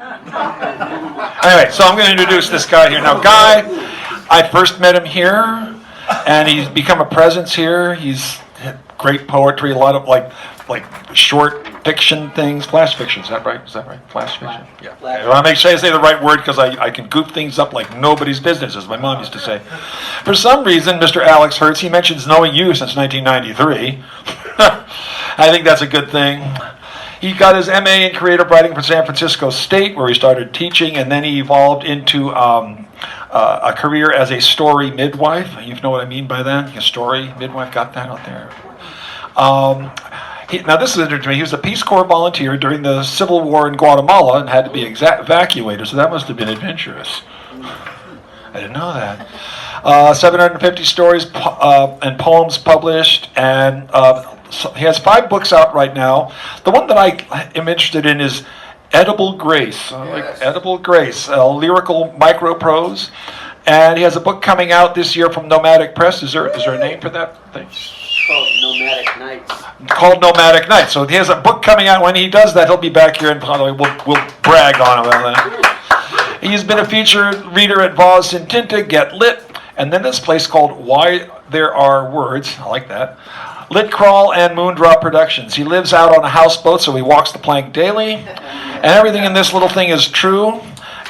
Anyway, so I'm going to introduce this guy here. Now, Guy, I first met him here, and he's become a presence here. He's had great poetry, a lot of like short fiction things, flash fiction. Is that right? Flash fiction. Yeah. I want to make sure I say the right word because I can goof things up like nobody's business, as my mom used to say. For some reason, Mr. Alex Hertz, he mentions knowing you since 1993. I think that's a good thing. He got his MA in creative writing from San Francisco State, where he started teaching, and then he evolved into a career as a story midwife. You know what I mean by that? A story midwife, got that out there? Now this is interesting. He was a Peace Corps volunteer during the Civil War in Guatemala and had to be evacuated, so that must have been adventurous. I didn't know that. 750 stories and poems published, and so he has 5 books out right now. The one that I am interested in is Edible Grace. Like Edible Grace, lyrical microprose. And he has a book coming out this year from Nomadic Press. Is there a name for that thing? Called Nomadic Nights. Called Nomadic Nights. So he has a book coming out. When he does that, he'll be back here and probably we'll brag on him about that. He's been a featured reader at Voz and Tinta, Get Lit, and then this place called Why There Are Words. I like that. Lit Crawl and Moondrop Productions. He lives out on a houseboat, so he walks the plank daily. And everything in this little thing is true.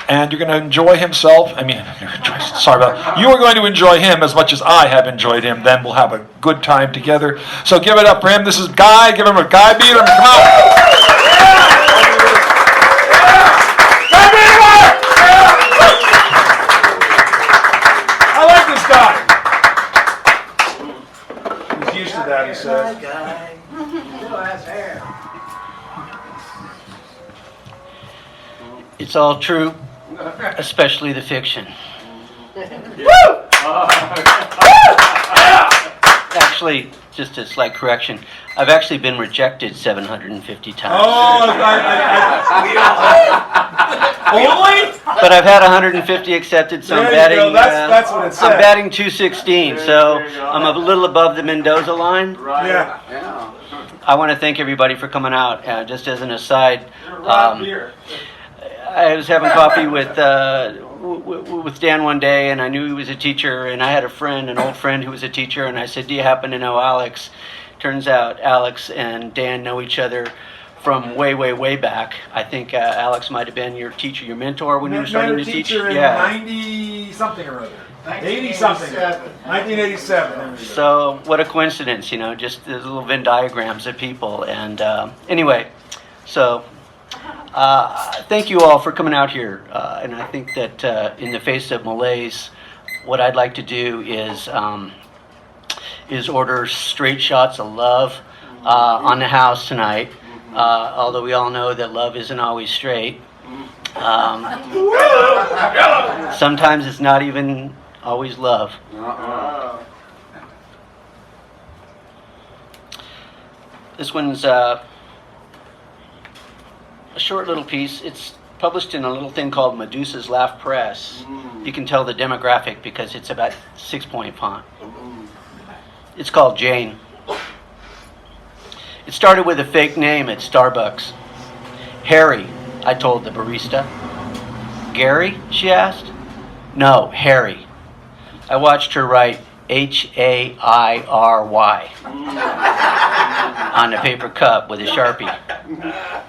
And you're going to enjoy himself. You are going to enjoy him as much as I have enjoyed him. Then we'll have a good time together. So give it up for him. This is Guy. Give him a Guy Biederman. Come on. Guy Biederman! I like this guy. He's used to that, he says. It's all true, especially the fiction. Actually, just a slight correction. I've actually been rejected 750 times. Only? But I've had 150 accepted, so I'm batting. That's what it said. I'm batting 216, so I'm a little above the Mendoza line. Yeah. I want to thank everybody for coming out. Just as an aside, I was having coffee with Dan one day, and I knew he was a teacher, and I had an old friend who was a teacher, and I said, do you happen to know Alex? Turns out Alex and Dan know each other from way, way, way back. I think Alex might have been your teacher, your mentor when you were starting to teach. In 90-something or other. 80-something. 1987. So what a coincidence, just those little Venn diagrams of people. And anyway, so thank you all for coming out here. And I think that in the face of malaise, what I'd like to do is order straight shots of love on the house tonight. Although we all know that love isn't always straight. Sometimes it's not even always love. This one's a short little piece. It's published in a little thing called Medusa's Laugh Press. You can tell the demographic because it's about 6-point font. It's called Jane. It started with a fake name at Starbucks. Harry, I told the barista. Gary, she asked. No, Harry. I watched her write H-A-I-R-Y on a paper cup with a Sharpie.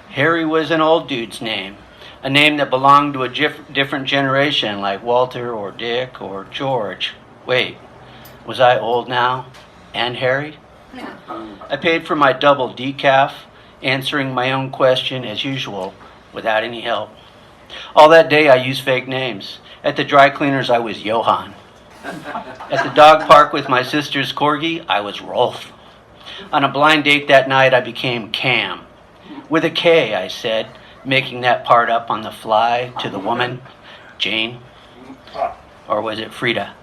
Harry was an old dude's name, a name that belonged to a different generation like Walter or Dick or George. Wait, was I old now? And Harry? I paid for my double decaf, answering my own question as usual without any help. All that day I used fake names. At the dry cleaners I was Johann. At the dog park with my sister's corgi I was Rolf. On a blind date that night I became Cam. With a K, I said, making that part up on the fly to the woman, Jane. Or was it Frida?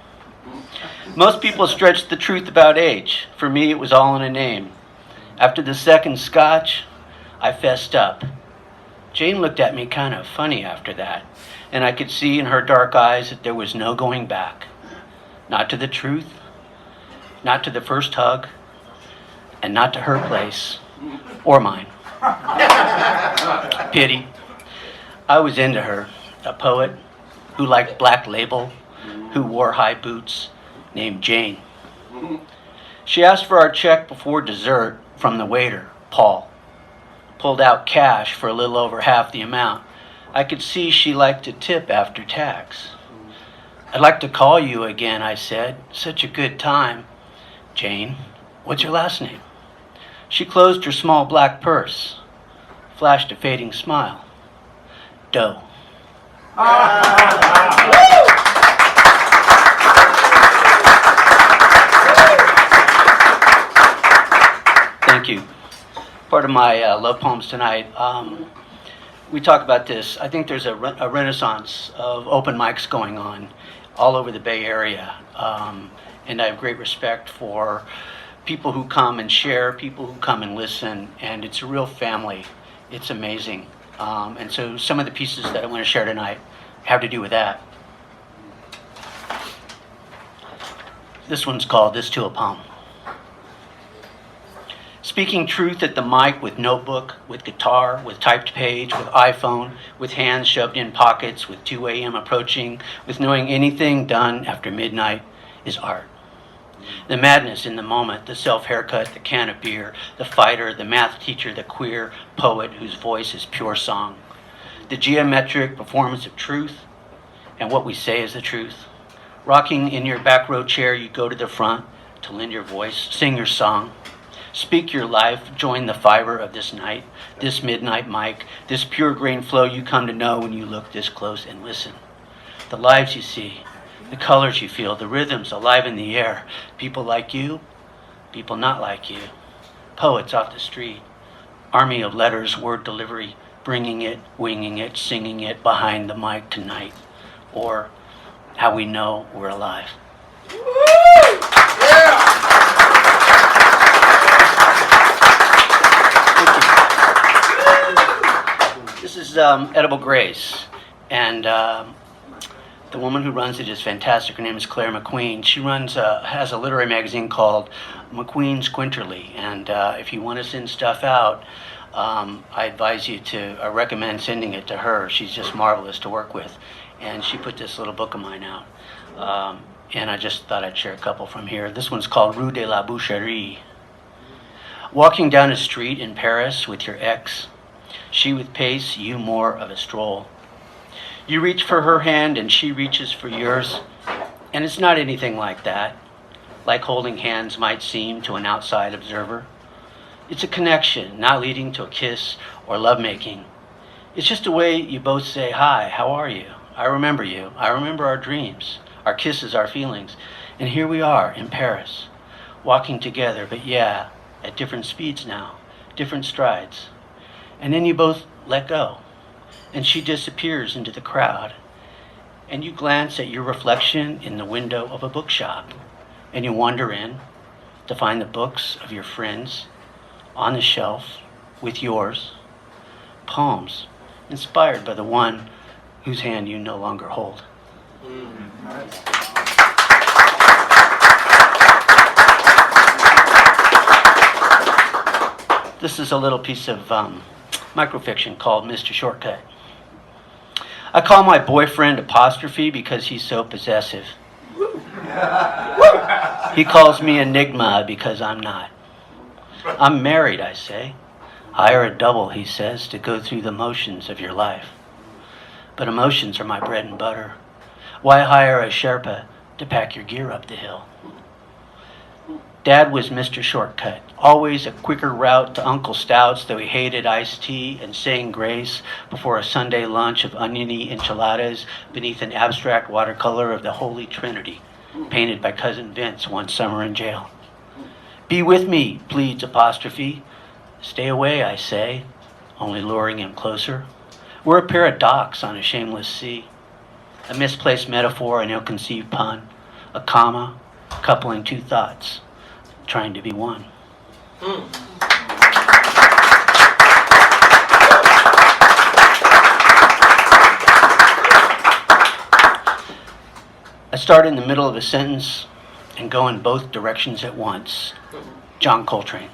Most people stretch the truth about age. For me, it was all in a name. After the second scotch, I fessed up. Jane looked at me kind of funny after that, and I could see in her dark eyes that there was no going back. Not to the truth, not to the first hug, and not to her place, or mine. Pity. I was into her, a poet who liked Black Label, who wore high boots, named Jane. She asked for our check before dessert from the waiter, Paul. Pulled out cash for a little over half the amount. I could see she liked to tip after tax. I'd like to call you again, I said. Such a good time. Jane, what's your last name? She closed her small black purse, flashed a fading smile. Doe. Thank you. Part of my love poems tonight, we talk about this. I think there's a renaissance of open mics going on all over the Bay Area. And I have great respect for people who come and share, people who come and listen, and it's a real family. It's amazing. And so some of the pieces that I want to share tonight have to do with that. This one's called This to a Poem. Speaking truth at the mic with notebook, with guitar, with typed page, with iPhone, with hands shoved in pockets, with 2 a.m. approaching, with knowing anything done after midnight is art. The madness in the moment, the self-haircut, the can of beer, the fighter, the math teacher, the queer poet whose voice is pure song. The geometric performance of truth and what we say is the truth. Rocking in your back row chair, you go to the front to lend your voice, sing your song. Speak your life, join the fiber of this night, this midnight mic, this pure grain flow you come to know when you look this close and listen. The lives you see, the colors you feel, the rhythms alive in the air. People like you, people not like you. Poets off the street, army of letters, word delivery, bringing it, winging it, singing it behind the mic tonight. Or how we know we're alive. This is Edible Grace, and the woman who runs it is fantastic. Her name is Claire McQueen. She has a literary magazine called McQueen's Quinterly, and if you want to send stuff out, I advise you to recommend sending it to her. She's just marvelous to work with, and she put this little book of mine out, and I just thought I'd share a couple from here. This one's called Rue de la Boucherie. Walking down a street in Paris with your ex, she with pace, you more of a stroll. You reach for her hand and she reaches for yours, and it's not anything like that, like holding hands might seem to an outside observer. It's a connection, not leading to a kiss or lovemaking. It's just a way you both say, hi, how are you? I remember you. I remember our dreams, our kisses, our feelings. And here we are in Paris, walking together, but yeah, at different speeds now, different strides. And then you both let go, and she disappears into the crowd. And you glance at your reflection in the window of a bookshop, and you wander in to find the books of your friends on the shelf with yours, poems inspired by the one whose hand you no longer hold. This is a little piece of microfiction called Mr. Shortcut. I call my boyfriend Apostrophe because he's so possessive. He calls me Enigma because I'm not. I'm married, I say. Hire a double, he says, to go through the motions of your life. But emotions are my bread and butter. Why hire a Sherpa to pack your gear up the hill? Dad was Mr. Shortcut, always a quicker route to Uncle Stout's, though he hated iced tea and saying grace before a Sunday lunch of oniony enchiladas beneath an abstract watercolor of the Holy Trinity, painted by Cousin Vince one summer in jail. Be with me, pleads Apostrophe. Stay away, I say, only luring him closer. We're a pair of docks on a shameless sea, a misplaced metaphor, an ill-conceived pun, a comma, coupling two thoughts, trying to be one. I start in the middle of a sentence and go in both directions at once. John Coltrane.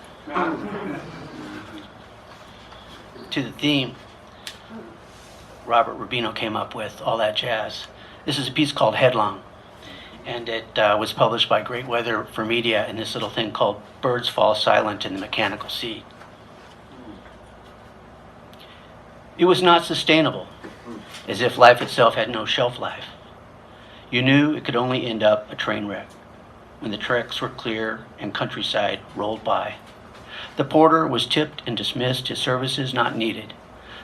To the theme, Robert Rubino came up with, all that jazz. This is a piece called Headlong, and it was published by Great Weather for Media in this little thing called Birds Fall Silent in the Mechanical Seat. It was not sustainable, as if life itself had no shelf life. You knew it could only end up a train wreck when the tracks were clear and countryside rolled by. The porter was tipped and dismissed, his services not needed.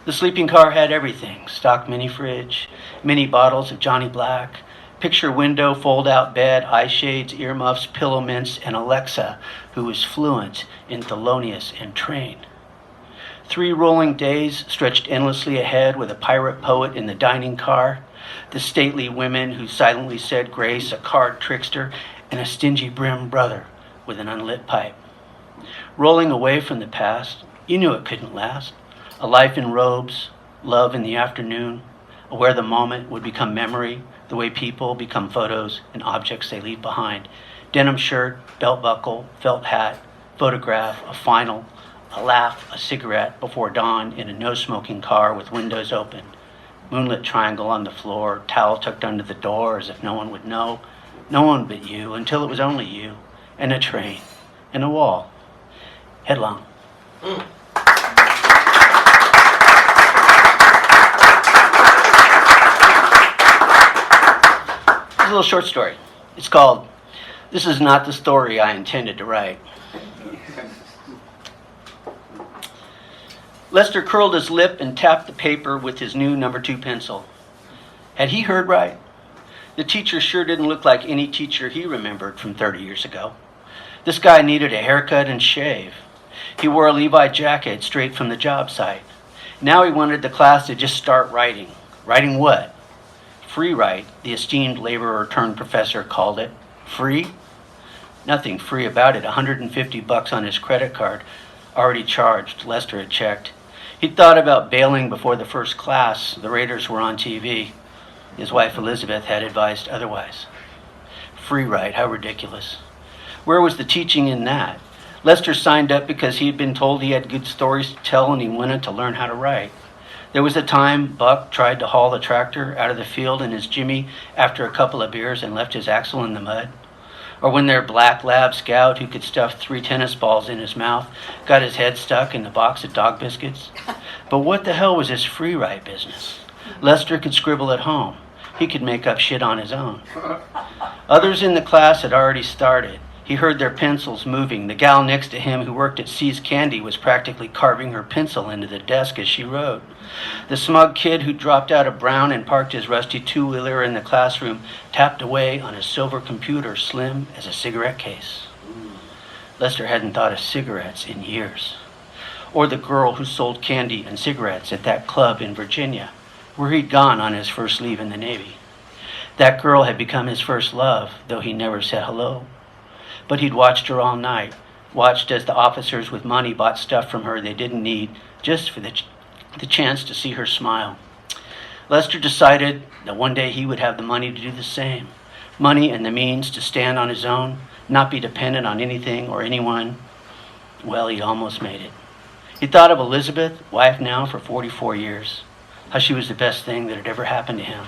The sleeping car had everything: stock mini fridge, mini bottles of Johnny Black, picture window, fold-out bed, eye shades, earmuffs, pillow mints, and Alexa, who was fluent in Thelonious and Train. 3 rolling days stretched endlessly ahead with a pirate poet in the dining car, the stately women who silently said grace, a card trickster, and a stingy brim brother with an unlit pipe. Rolling away from the past, you knew it couldn't last. A life in robes, love in the afternoon, where the moment would become memory, the way people become photos and objects they leave behind. Denim shirt, belt buckle, felt hat, photograph, a final, a laugh, a cigarette before dawn in a no-smoking car with windows open. Moonlit triangle on the floor, towel tucked under the door as if no one would know. No one but you, until it was only you, and a train, and a wall. Headlong. It's a little short story. It's called This Is Not the Story I Intended to Write. Lester curled his lip and tapped the paper with his new number 2 pencil. Had he heard right? The teacher sure didn't look like any teacher he remembered from 30 years ago. This guy needed a haircut and shave. He wore a Levi jacket straight from the job site. Now he wanted the class to just start writing. Writing what? Free write, the esteemed laborer turned professor called it. Free? Nothing free about it. $150 on his credit card, already charged. Lester had checked. He'd thought about bailing before the first class. The Raiders were on TV. His wife Elizabeth had advised otherwise. Free write, how ridiculous. Where was the teaching in that? Lester signed up because he had been told he had good stories to tell and he wanted to learn how to write. There was a time Buck tried to haul the tractor out of the field in his Jimmy after a couple of beers and left his axle in the mud. Or when their black lab scout, who could stuff 3 tennis balls in his mouth, got his head stuck in the box of dog biscuits. But what the hell was this free write business? Lester could scribble at home. He could make up shit on his own. Others in the class had already started. He heard their pencils moving. The gal next to him who worked at C's Candy was practically carving her pencil into the desk as she wrote. The smug kid who dropped out of Brown and parked his rusty 2-wheeler in the classroom tapped away on his silver computer, slim as a cigarette case. Lester hadn't thought of cigarettes in years. Or the girl who sold candy and cigarettes at that club in Virginia, where he'd gone on his first leave in the Navy. That girl had become his first love, though he never said hello. But he'd watched her all night, watched as the officers with money bought stuff from her they didn't need, just for the chance to see her smile. Lester decided that one day he would have the money to do the same. Money and the means to stand on his own, not be dependent on anything or anyone. Well, he'd almost made it. He thought of Elizabeth, wife now for 44 years, how she was the best thing that had ever happened to him,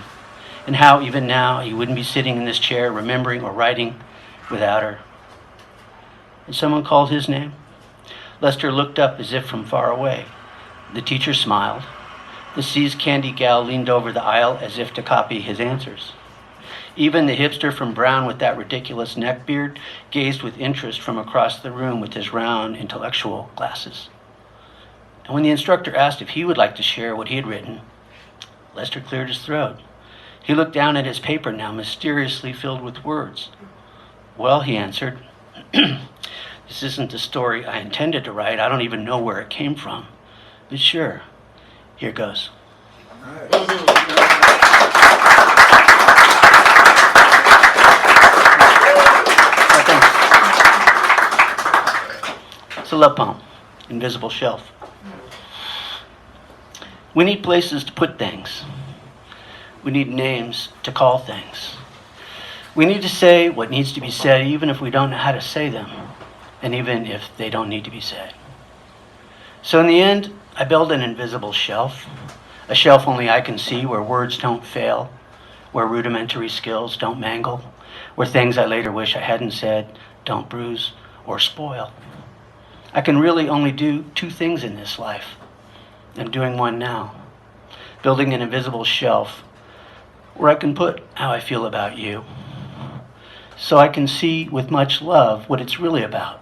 and how even now he wouldn't be sitting in this chair remembering or writing without her. And someone called his name. Lester looked up as if from far away. The teacher smiled. The C's Candy gal leaned over the aisle as if to copy his answers. Even the hipster from Brown with that ridiculous neckbeard gazed with interest from across the room with his round intellectual glasses. And when the instructor asked if he would like to share what he had written, Lester cleared his throat. He looked down at his paper now mysteriously filled with words. Well, he answered, this isn't the story I intended to write. I don't even know where it came from. But sure, here goes. It's a love poem, Invisible Shelf. We need places to put things. We need names to call things. We need to say what needs to be said even if we don't know how to say them, and even if they don't need to be said. So in the end, I built an invisible shelf. A shelf only I can see, where words don't fail, where rudimentary skills don't mangle, where things I later wish I hadn't said don't bruise or spoil. I can really only do two things in this life. I'm doing one now, building an invisible shelf where I can put how I feel about you, so I can see with much love what it's really about,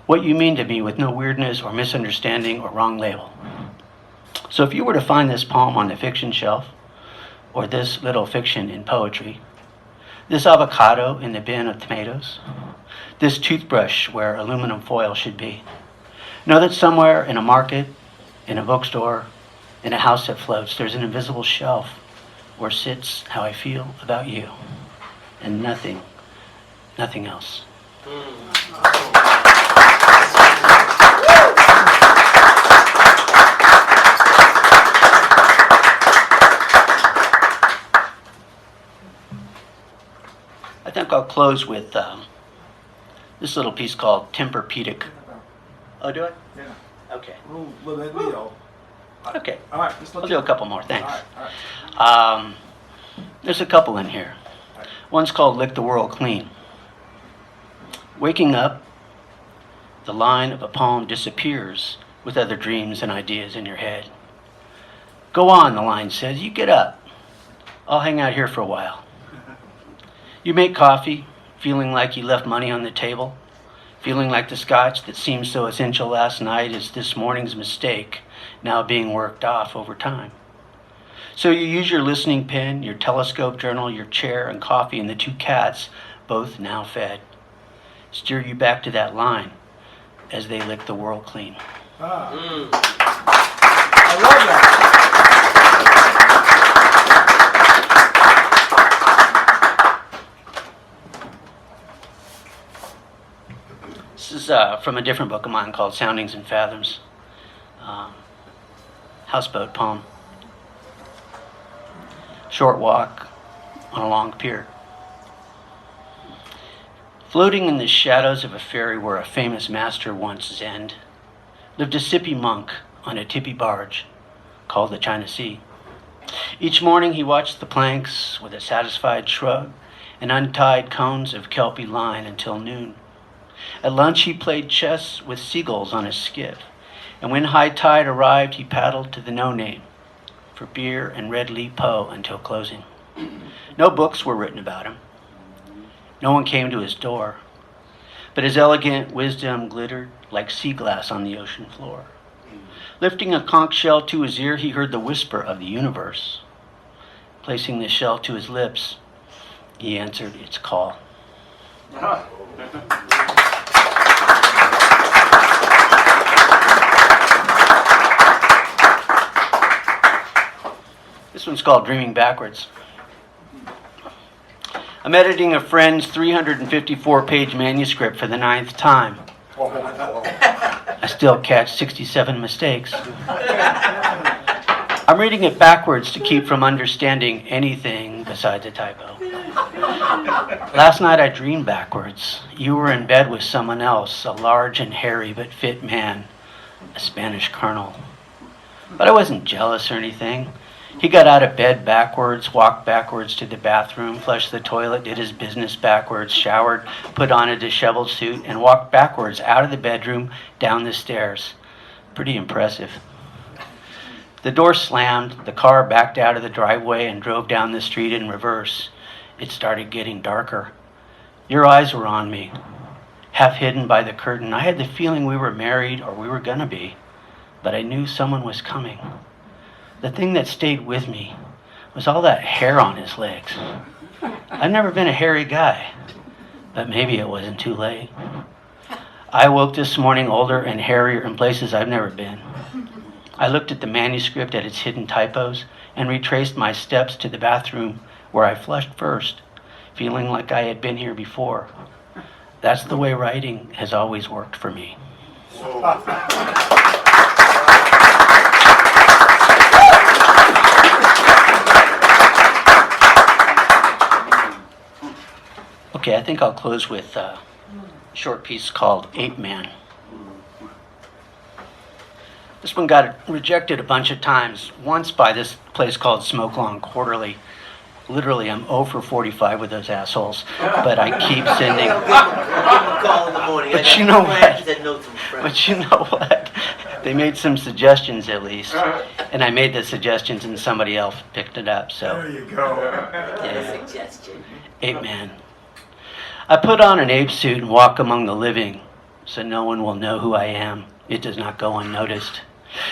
what you mean to me with no weirdness or misunderstanding or wrong label. So if you were to find this poem on the fiction shelf, or this little fiction in poetry, this avocado in the bin of tomatoes, this toothbrush where aluminum foil should be, know that somewhere in a market, in a bookstore, in a house that floats, there's an invisible shelf where sits how I feel about you, and nothing else. I think I'll close with this little piece called Tempur-Pedic. Oh, do I? Yeah. Okay. We'll let Leo. Okay. All right. Just let I'll you- do a couple more. Thanks. All right. There's a couple in here. One's called Lick the World Clean. Waking up, the line of a poem disappears with other dreams and ideas in your head. Go on, the line says. You get up. I'll hang out here for a while. You make coffee, feeling like you left money on the table, feeling like the scotch that seemed so essential last night is this morning's mistake, now being worked off over time. So you use your listening pen, your telescope journal, your chair, and coffee, and the two cats, both now fed, steer you back to that line as they lick the world clean. I love that. This is from a different book of mine called Soundings and Fathoms. Houseboat poem. Short walk on a long pier. Floating in the shadows of a ferry where a famous master once zenned, lived a sippy monk on a tippy barge called the China Sea. Each morning he watched the planks with a satisfied shrug and untied cones of kelpy line until noon. At lunch he played chess with seagulls on his skiff, and when high tide arrived he paddled to the no-name for beer and red Li Po until closing. No books were written about him. No one came to his door, but his elegant wisdom glittered like sea glass on the ocean floor. Lifting a conch shell to his ear, he heard the whisper of the universe. Placing the shell to his lips, he answered its call. This one's called Dreaming Backwards. I'm editing a friend's 354-page manuscript for the 9th time. I still catch 67 mistakes. I'm reading it backwards to keep from understanding anything besides a typo. Last night I dreamed backwards. You were in bed with someone else, a large and hairy but fit man, a Spanish colonel. But I wasn't jealous or anything. He got out of bed backwards, walked backwards to the bathroom, flushed the toilet, did his business backwards, showered, put on a disheveled suit, and walked backwards out of the bedroom, down the stairs. Pretty impressive. The door slammed, the car backed out of the driveway and drove down the street in reverse. It started getting darker. Your eyes were on me, half hidden by the curtain. I had the feeling we were married or we were gonna be, but I knew someone was coming. The thing that stayed with me was all that hair on his legs. I've never been a hairy guy, but maybe it wasn't too late. I woke this morning older and hairier in places I've never been. I looked at the manuscript at its hidden typos and retraced my steps to the bathroom where I flushed first, feeling like I had been here before. That's the way writing has always worked for me. Okay, I think I'll close with a short piece called Ape Man. This one got rejected a bunch of times. Once by this place called Smoke Lawn Quarterly. Literally, I'm 0 for 45 with those assholes, but I keep sending. Call in the morning. But I got you know friends what? that know some friends. But you know what? They made some suggestions at least, and I made the suggestions, and somebody else picked it up. So, There you go. yeah. Suggestion. Ape man. I put on an ape suit and walk among the living, so no one will know who I am. It does not go unnoticed.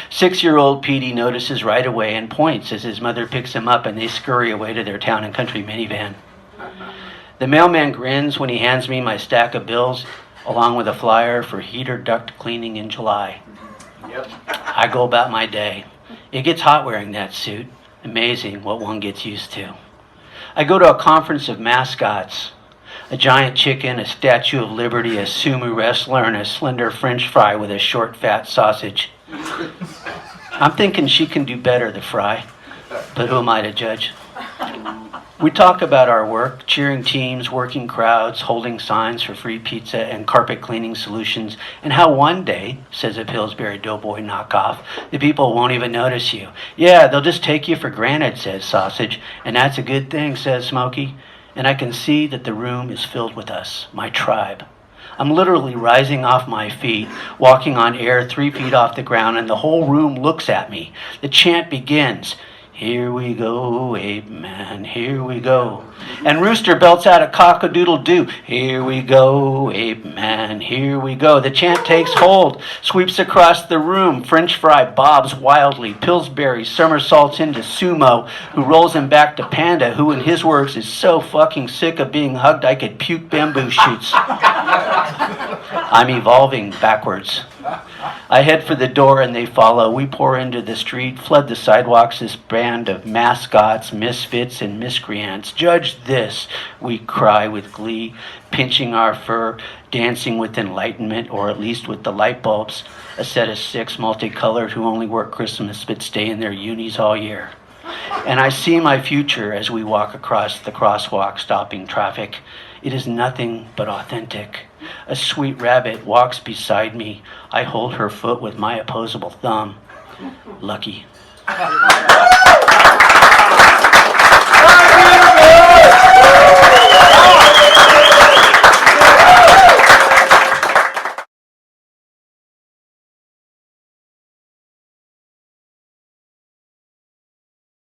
6-year-old Petey notices right away and points as his mother picks him up and they scurry away to their town and country minivan. The mailman grins when he hands me my stack of bills along with a flyer for heater duct cleaning in July. Yep. I go about my day. It gets hot wearing that suit. Amazing what one gets used to. I go to a conference of mascots. A giant chicken, a Statue of Liberty, a sumo wrestler, and a slender French fry with a short, fat sausage. I'm thinking she can do better, the fry, but who am I to judge? We talk about our work, cheering teams, working crowds, holding signs for free pizza and carpet cleaning solutions, and how one day, says a Pillsbury Doughboy knockoff, the people won't even notice you. Yeah, they'll just take you for granted, says Sausage, and that's a good thing, says Smokey. And I can see that the room is filled with us, my tribe. I'm literally rising off my feet, walking on air 3 feet off the ground, and the whole room looks at me. The chant begins. Here we go, ape man, here we go. And Rooster belts out a cock-a-doodle-doo. Here we go, ape man, here we go. The chant takes hold, sweeps across the room. French fry bobs wildly. Pillsbury somersaults into Sumo, who rolls him back to Panda, who in his words is so fucking sick of being hugged I could puke bamboo shoots. I'm evolving backwards. I head for the door and they follow. We pour into the street, flood the sidewalks, this band of mascots, misfits, and miscreants. Judge this, we cry with glee, pinching our fur, dancing with enlightenment, or at least with the light bulbs. A set of 6 multicolored who only work Christmas but stay in their unis all year. And I see my future as we walk across the crosswalk, stopping traffic. It is nothing but authentic. A sweet rabbit walks beside me. I hold her foot with my opposable thumb. Lucky.